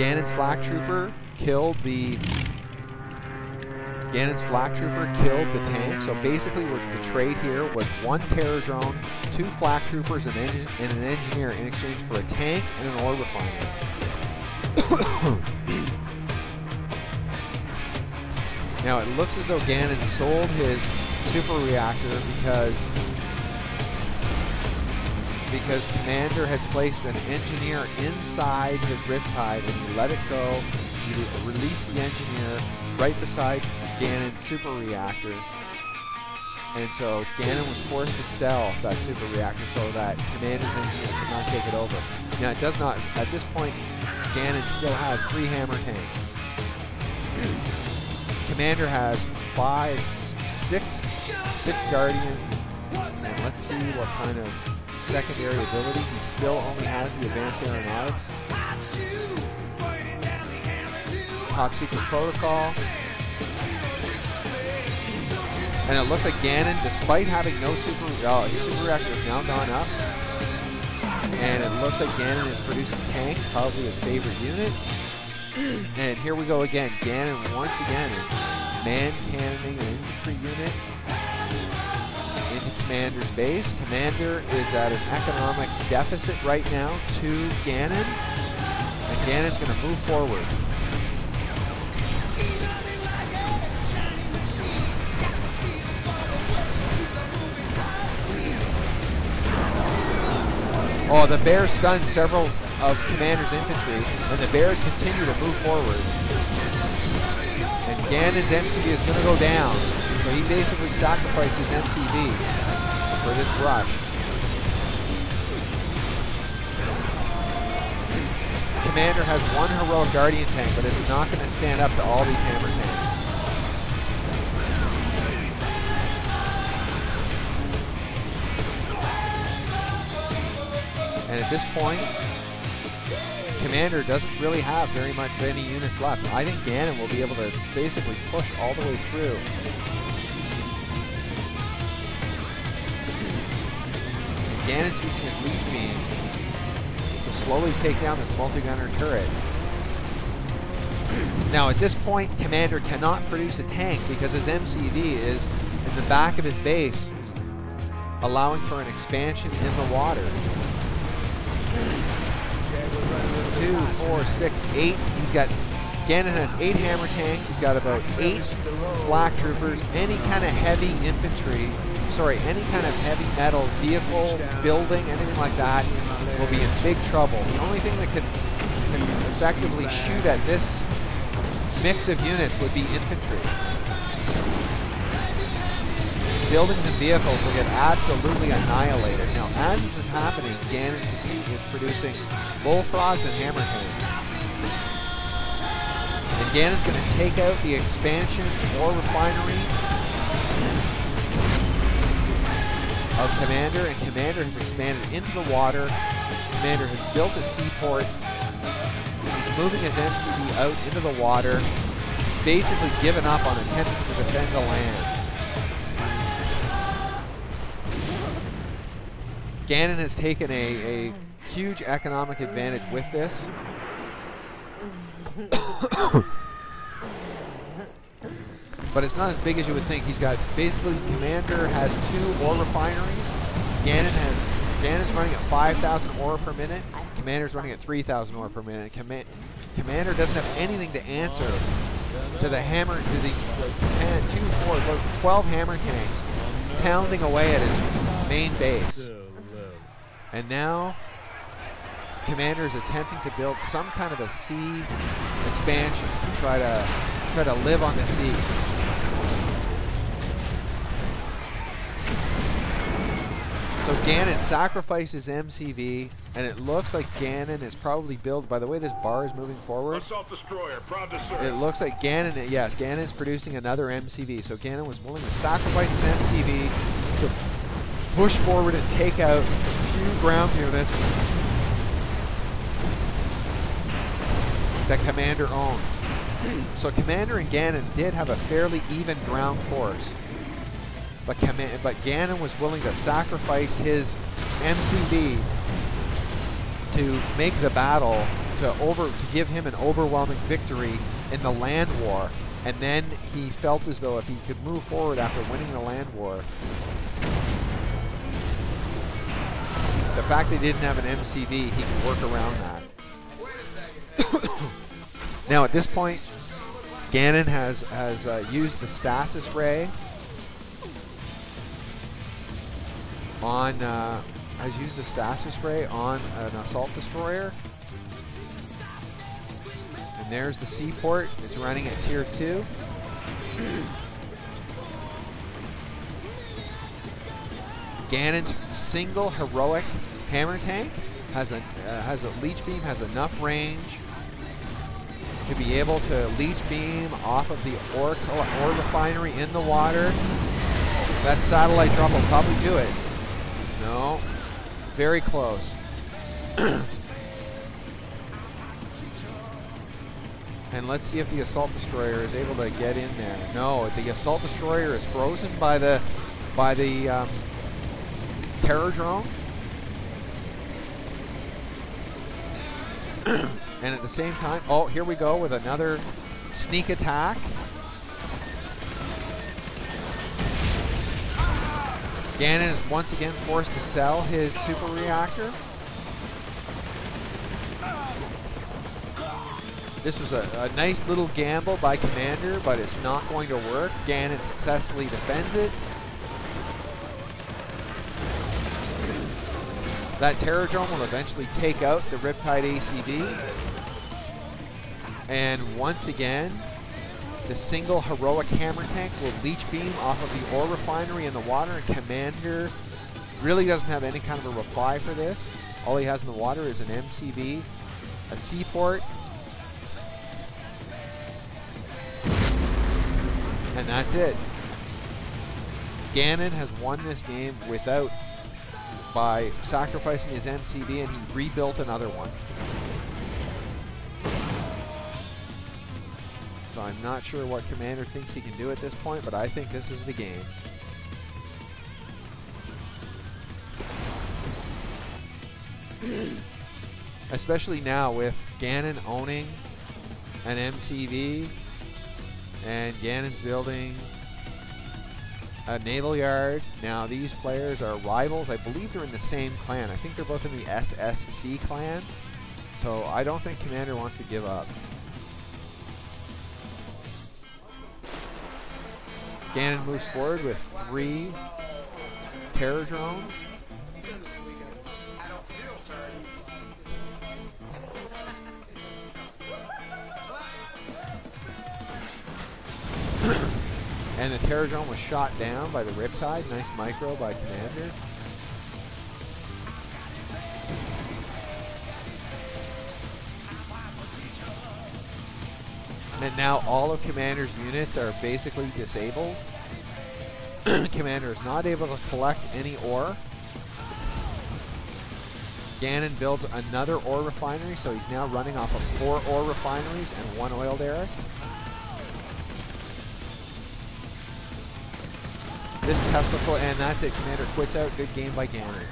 Ganon's flak trooper killed the tank. So basically, the trade here was 1 terror drone, 2 flak troopers, and an engineer in exchange for a tank and an ore refinery. Now it looks as though Ganon sold his super reactor because Commander had placed an engineer inside his Riptide, and he let it go. He released the engineer right beside Ganon's super reactor, and so Ganon was forced to sell that super reactor so that Commander's engineer could not take it over. Now it does not, at this point, Ganon still has 3 hammer tanks. Commander has 6 Guardians, and let's see what kind of secondary ability. He still only has the advanced aeronautics. Top secret protocol. And it looks like Ganon, despite having no his super reactor has now gone up. And it looks like Ganon is producing tanks, probably his favorite unit. And here we go again. Ganon once again is man-cannoning an infantry unit into Commander's base. Commander is at an economic deficit right now to Ganon, and Ganon's going to move forward. Oh, the bears stunned several of Commander's infantry, and the bears continue to move forward. And Ganon's MCV is going to go down, so he basically sacrificed his MCV for this rush. Commander has 1 heroic Guardian tank, but is not going to stand up to all these hammer tanks. And at this point, Commander doesn't really have very much any units left. I think Ganon will be able to basically push all the way through. Ganon's using his leech beam to slowly take down this multi-gunner turret. Now at this point, Commander cannot produce a tank because his MCV is in the back of his base, allowing for an expansion in the water. 2, 4, 6, 8. Ganon has 8 hammer tanks. He's got about 8 flak troopers. Any kind of heavy infantry, any kind of heavy metal vehicle, building, anything like that will be in big trouble. The only thing that can effectively shoot at this mix of units would be infantry. Buildings and vehicles will get absolutely annihilated. Now, as this is happening, Ganon is producing bullfrogs and hammer tanks. And Ganon's going to take out the expansion ore refinery of Commander, and Commander has expanded into the water. Commander has built a seaport. He's moving his MCV out into the water. He's basically given up on attempting to defend the land. Ganon has taken a huge economic advantage with this. But it's not as big as you would think. He's got basically, Commander has 2 ore refineries. Ganon's running at 5,000 ore per minute. Commander's running at 3,000 ore per minute. Commander doesn't have anything to answer to the hammer, to these 10, 2, 4, 12 hammer tanks pounding away at his main base. And now Commander is attempting to build some kind of a sea expansion to try to live on the sea. So Ganon sacrifices MCV, and it looks like Ganon is probably built, by the way this bar is moving forward, Assault destroyer, proud to serve. it looks like Ganon's producing another MCV. So Ganon was willing to sacrifice his MCV to push forward and take out a few ground units that Commander owned. So Commander and Ganon did have a fairly even ground force, but Ganon was willing to sacrifice his MCV to make the battle to give him an overwhelming victory in the land war. And then he felt as though if he could move forward after winning the land war, the fact they didn't have an MCV, he could work around that. Now at this point, Ganon has used the stasis ray on an assault destroyer. And there's the seaport. It's running at tier 2. Ganon's single heroic hammer tank has a leech beam, has enough range to be able to leech beam off of the ore refinery in the water. That satellite drop will probably do it. No, very close. And let's see if the assault destroyer is able to get in there. No, the assault destroyer is frozen by the terror drone. And at the same time, oh, here we go with another sneak attack. Ganon is once again forced to sell his super reactor. This was a nice little gamble by Commander, but it's not going to work. Ganon successfully defends it. That Terror Drone will eventually take out the Riptide ACD. And once again, the single heroic hammer tank will leech beam off of the ore refinery in the water, and Commander really doesn't have any kind of a reply for this. All he has in the water is an MCV, a seaport, and that's it. Ganon has won this game by sacrificing his MCV, and he rebuilt another one. So I'm not sure what Commander thinks he can do at this point, but I think this is the game. Especially now with Ganon owning an MCV and Ganon's building a naval yard. Now these players are rivals. I believe they're in the same clan. I think they're both in the SSC clan. So I don't think Commander wants to give up. Ganon moves forward with 3 terror drones. And the terror drone was shot down by the Riptide. Nice micro by Commander. And now all of Commander's units are basically disabled. Commander is not able to collect any ore. Ganon builds another ore refinery, so he's now running off of 4 ore refineries and 1 oil derrick. This Tesla, and that's it. Commander quits out. Good game by Ganon.